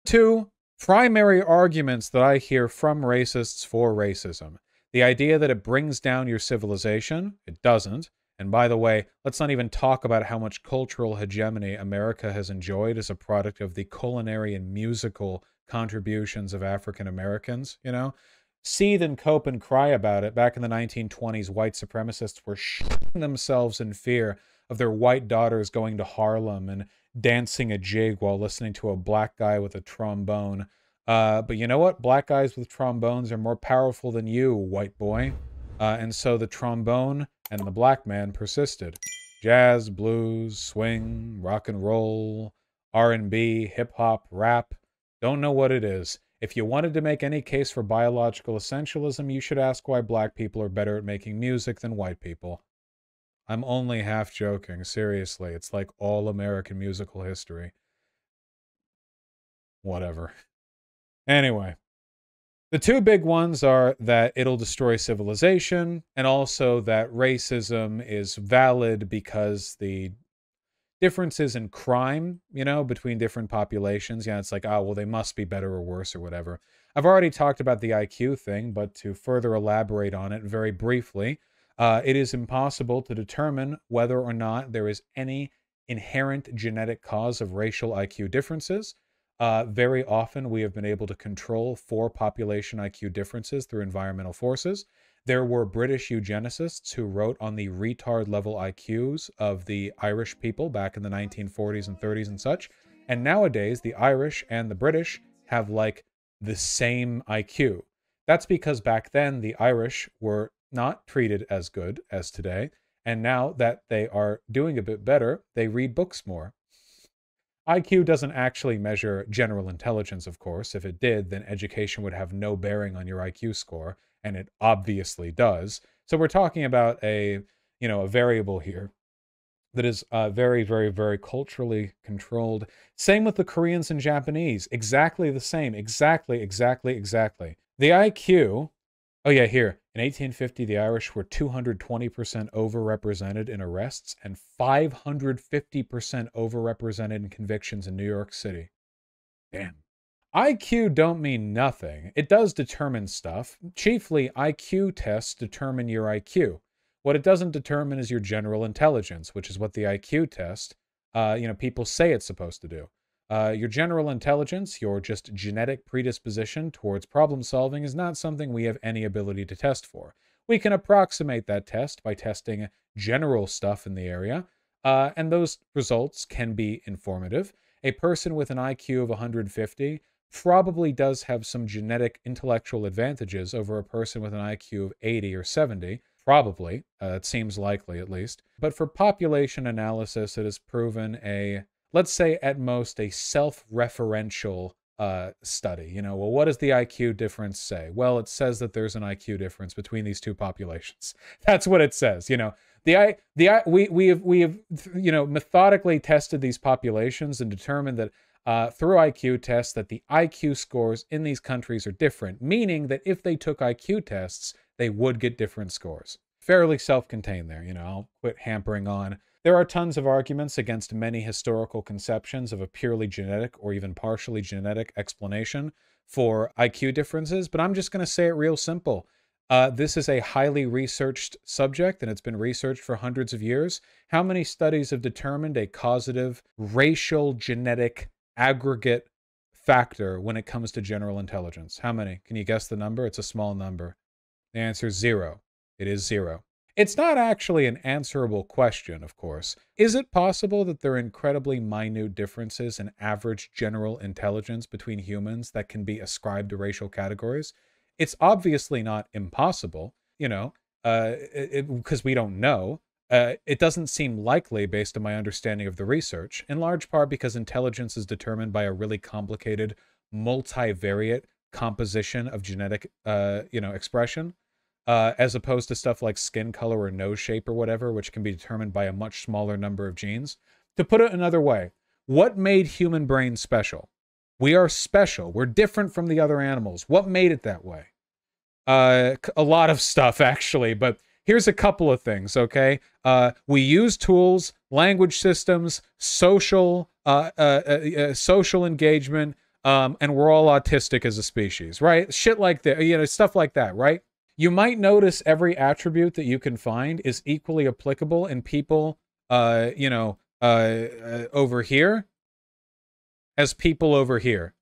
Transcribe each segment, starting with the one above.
Two primary arguments that I hear from racists for racism. The idea that it brings down your civilization. It doesn't. And by the way, let's not even talk about how much cultural hegemony America has enjoyed as a product of the culinary and musical contributions of African Americans, you know? Seethe and cope and cry about it. Back in the 1920s, white supremacists were shitting themselves in fear of their white daughters going to Harlem and dancing a jig while listening to a black guy with a trombone. But you know what? Black guys with trombones are more powerful than you, white boy. And so the trombone and the black man persisted. Jazz, blues, swing, rock and roll, R&B, hip-hop, rap. Don't know what it is. If you wanted to make any case for biological essentialism, you should ask why black people are better at making music than white people. I'm only half joking, seriously. It's like all American musical history. Whatever. Anyway. The two big ones are that it'll destroy civilization, and also that racism is valid because the differences in crime, you know, between different populations, yeah, it's like, oh, well, they must be better or worse or whatever. I've already talked about the IQ thing, but to further elaborate on it very briefly, it is impossible to determine whether or not there is any inherent genetic cause of racial IQ differences. Very often we have been able to control for population IQ differences through environmental forces. There were British eugenicists who wrote on the retard level IQs of the Irish people back in the 1940s and 30s and such. And nowadays the Irish and the British have like the same IQ. That's because back then the Irish were not treated as good as today. And now that they are doing a bit better, they read books more. IQ doesn't actually measure general intelligence, of course. If it did, then education would have no bearing on your IQ score, and it obviously does. So we're talking about a variable here that is very, very, very culturally controlled. Same with the Koreans and Japanese. Exactly the same. Exactly. The IQ... Oh yeah, here. In 1850, the Irish were 220% overrepresented in arrests and 550% overrepresented in convictions in New York City. Damn. IQ don't mean nothing. It does determine stuff. Chiefly, IQ tests determine your IQ. What it doesn't determine is your general intelligence, which is what the IQ test, people say it's supposed to do. Your general intelligence, your just genetic predisposition towards problem solving is not something we have any ability to test for. We can approximate that test by testing general stuff in the area, and those results can be informative. A person with an IQ of 150 probably does have some genetic intellectual advantages over a person with an IQ of 80 or 70. Probably. It seems likely, at least. But for population analysis, it has proven let's say at most a self-referential study. Well, what does the IQ difference say? Well, it says that there's an IQ difference between these two populations. That's what it says. We have methodically tested these populations and determined that through IQ tests that the IQ scores in these countries are different, meaning that if they took IQ tests, they would get different scores. Fairly self-contained there. I'll quit hampering on. There are tons of arguments against many historical conceptions of a purely genetic or even partially genetic explanation for IQ differences, but I'm just going to say it real simple. This is a highly researched subject, and it's been researched for hundreds of years. How many studies have determined a causative racial genetic aggregate factor when it comes to general intelligence? How many? Can you guess the number? It's a small number. The answer is 0. It is 0. It's not actually an answerable question, of course. Is it possible that there are incredibly minute differences in average general intelligence between humans that can be ascribed to racial categories? It's obviously not impossible, because we don't know. It doesn't seem likely based on my understanding of the research, in large part because intelligence is determined by a really complicated, multivariate composition of genetic, expression. As opposed to stuff like skin color or nose shape or whatever, which can be determined by a much smaller number of genes. To put it another way, what made human brains special? We are special. We're different from the other animals. What made it that way? A lot of stuff, actually, but here's a couple of things, okay? We use tools, language systems, social engagement, And we're all autistic as a species, right? Shit like that, you know, stuff like that, right? You might notice every attribute that you can find is equally applicable in people, over here as people over here.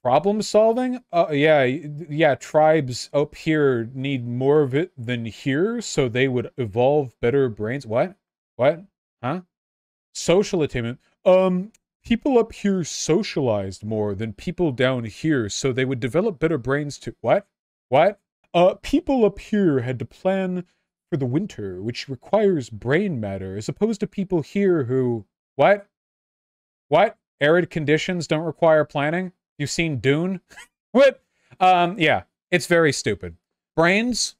Problem solving? Yeah, tribes up here need more of it than here, so they would evolve better brains. What? What? Huh? Social attainment. People up here socialized more than people down here, so they would develop better brains too. What? What? People up here had to plan for the winter, which requires brain matter, as opposed to people here who... What? What? Arid conditions don't require planning? You've seen Dune? What? Yeah, it's very stupid. Brains,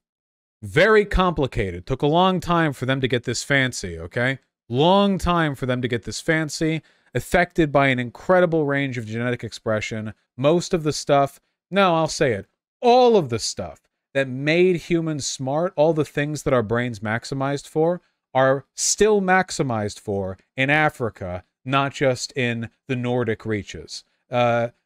very complicated. Took a long time for them to get this fancy, okay? Long time for them to get this fancy. Affected by an incredible range of genetic expression. Most of the stuff, no, I'll say it, all of the stuff that made humans smart, all the things that our brains maximized for, are still maximized for in Africa, not just in the Nordic reaches.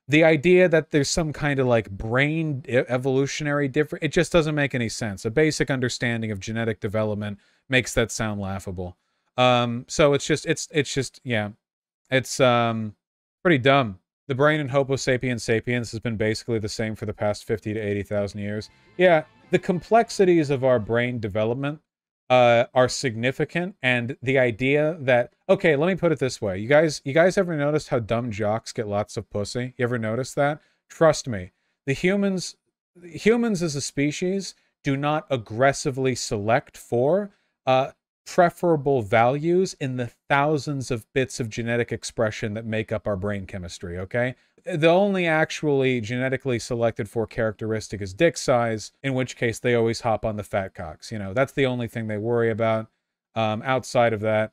The idea that there's some kind of like brain evolutionary difference, it just doesn't make any sense. A basic understanding of genetic development makes that sound laughable. So it's just, yeah, it's pretty dumb. The brain in Homo sapiens sapiens has been basically the same for the past 50 to 80,000 years. Yeah, the complexities of our brain development are significant, and the idea that, okay, let me put it this way. You guys ever noticed how dumb jocks get lots of pussy? You ever notice that? Trust me, the humans as a species do not aggressively select for preferable values in the thousands of bits of genetic expression that make up our brain chemistry, okay? The only actually genetically selected for characteristic is dick size, in which case they always hop on the fat cocks. You know, that's the only thing they worry about. Outside of that,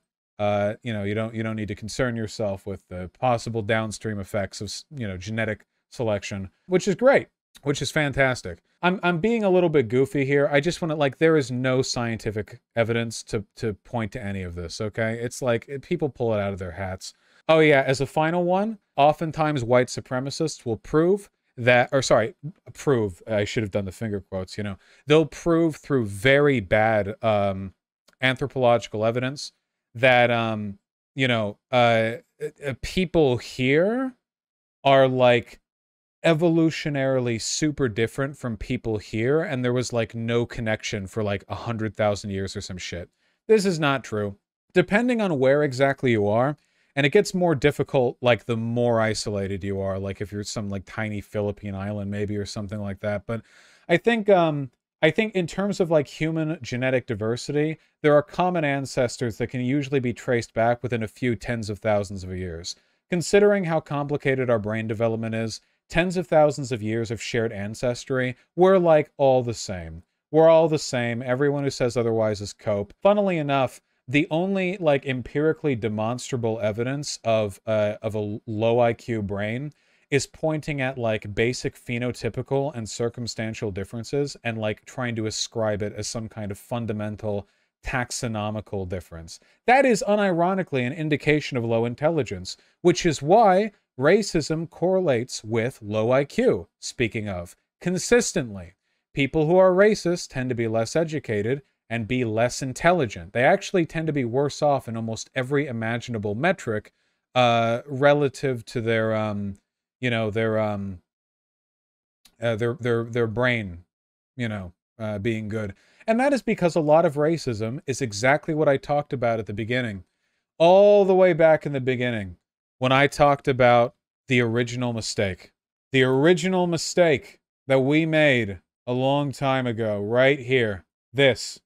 you know, you don't need to concern yourself with the possible downstream effects of, you know, genetic selection, which is great, which is fantastic. I'm being a little bit goofy here. I just want to, like, there is no scientific evidence to point to any of this, okay? It's like, people pull it out of their hats. Oh yeah, as a final one, oftentimes white supremacists will prove that, or sorry, prove, I should have done the finger quotes, you know. They'll prove through very bad anthropological evidence that, you know, people here are like evolutionarily super different from people here, and there was like no connection for like 100,000 years or some shit. This is not true. Depending on where exactly you are, and it gets more difficult like the more isolated you are, like if you're some like tiny Philippine island maybe or something like that. But I think in terms of like human genetic diversity, there are common ancestors that can usually be traced back within a few tens of thousands of years. Considering how complicated our brain development is, tens of thousands of years of shared ancestry, we're like all the same. We're all the same. Everyone who says otherwise is cope. Funnily enough, the only like empirically demonstrable evidence of a low IQ brain is pointing at like basic phenotypical and circumstantial differences and like trying to ascribe it as some kind of fundamental taxonomical difference. That is unironically an indication of low intelligence, which is why racism correlates with low IQ. Speaking of, consistently, people who are racist tend to be less educated and be less intelligent. They actually tend to be worse off in almost every imaginable metric relative to their you know, their brain, you know, being good. And that is because a lot of racism is exactly what I talked about at the beginning. All the way back in the beginning, when I talked about the original mistake. The original mistake that we made a long time ago, right here. This.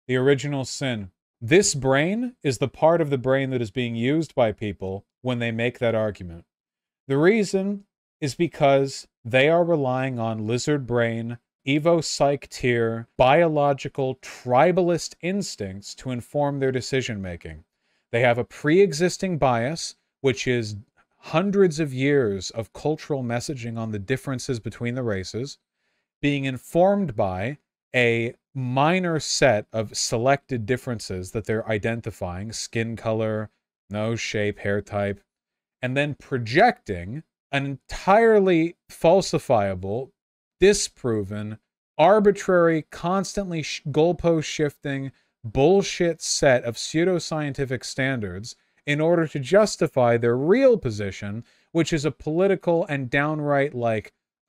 The original sin. This brain is the part of the brain that is being used by people when they make that argument. The reason is because they are relying on lizard brain, evo-psych tier, biological, tribalist instincts to inform their decision-making. They have a pre-existing bias, which is hundreds of years of cultural messaging on the differences between the races, being informed by a minor set of selected differences that they're identifying, skin color, nose shape, hair type, and then projecting an entirely falsifiable, disproven, arbitrary, constantly goalpost shifting, bullshit set of pseudoscientific standards in order to justify their real position, which is a political and downright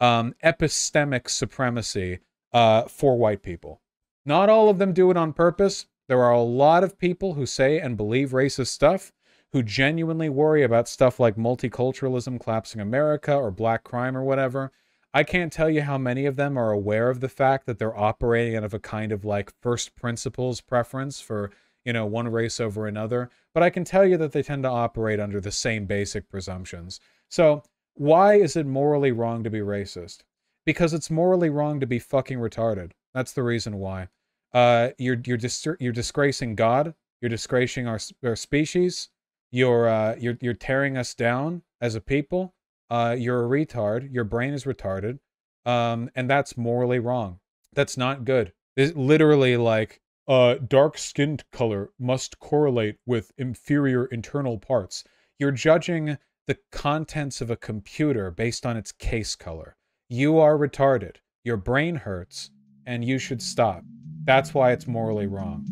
epistemic supremacy for white people. Not all of them do it on purpose. There are a lot of people who say and believe racist stuff, who genuinely worry about stuff like multiculturalism collapsing America or black crime or whatever. I can't tell you how many of them are aware of the fact that they're operating out of a kind of first principles preference for, one race over another. But I can tell you that they tend to operate under the same basic presumptions. So why is it morally wrong to be racist? Because it's morally wrong to be fucking retarded. That's the reason why. You're disgracing God. You're disgracing our species. You're tearing us down as a people. You're a retard. Your brain is retarded. And that's morally wrong. That's not good. It's literally dark skin color must correlate with inferior internal parts. You're judging the contents of a computer based on its case color. You are retarded. Your brain hurts, and you should stop. That's why it's morally wrong.